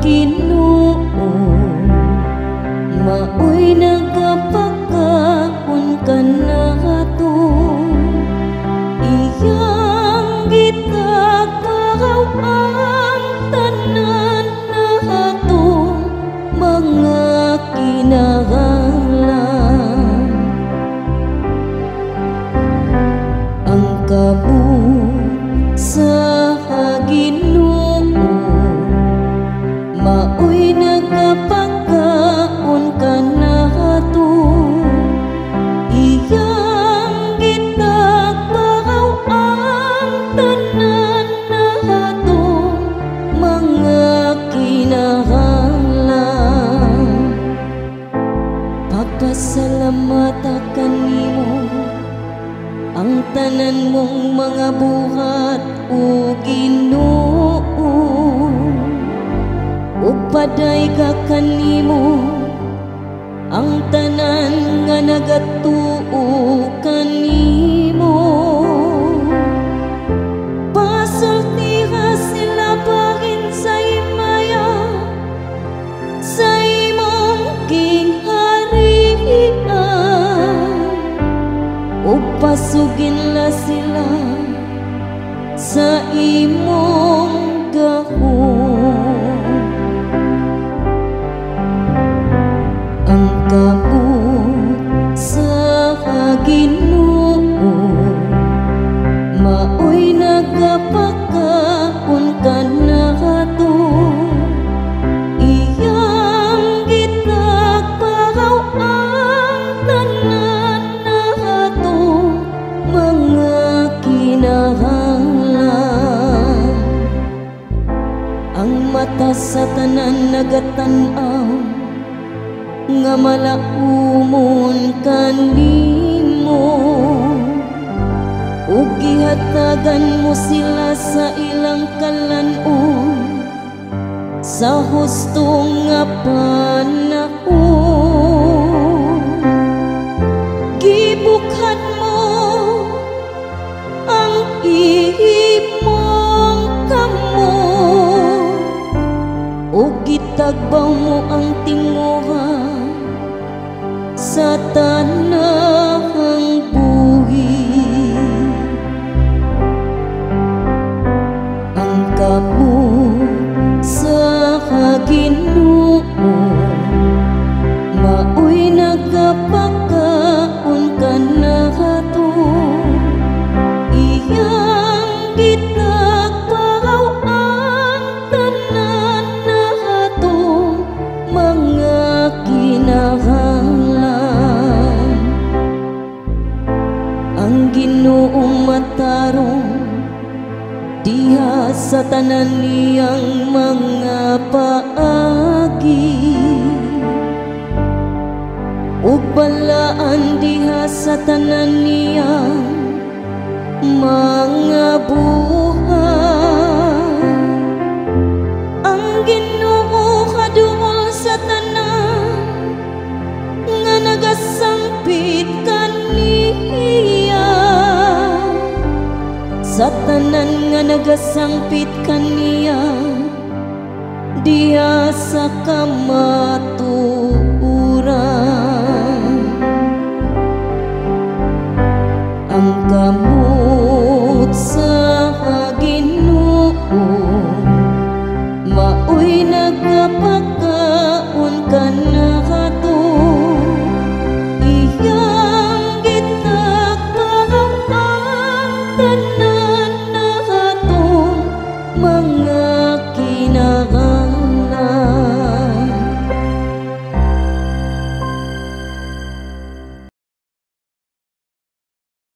Ginoo, maoy nagapakaon ka na ato, iyang gitagpakaw ang tanan na ato mga kinahanglan. Ang kabut sa Ginoo, maoy nagapakaon ka na ato, iyang gitagpakaw ang tanan na ato mga kinahanglan. Papasalamat kanimo ang tanan mong mga buhat o Ginoo, ug paday ka kanimo ang tanan nga nagatuo kanimo. Pasultiha sila bahin sa himaya sa imong kingharian, ug pasugin la sila sa imong gahom. Ang kabut sa Ginoo, maoy nagapakaon ka na ato, iyang gitagpakaw ang tanan na ato mga kinahanglan. Ang mata sa tanan nagatan-aw nga malaumon kanimo, ug gihatagan mo sila sa ilang kalan-on sa husto nga panahon. Gibukhan mo ang imong kamot, ug gitagbaw mo ang tinguha sa tanahang buhi. Ang kabut sa Ginoo, maoy nagapakaon ka na ato, iyang gitagpakaw ang tanan na ato mga kinahanglan. Ang Ginoong matarong diha sa tanan niyang mga paagi, ug balaan diha sa tanan niyang mga buhat. Ang Ginoo kaduol sa tanan nga nagasangpit kaniya, sa tanan nga nagasangpit kaniya diha sa kamatuoran. Ang kamot sa Ginoo, maoy nagapakaon ka na ato, iyang gitagpakaw ang tanan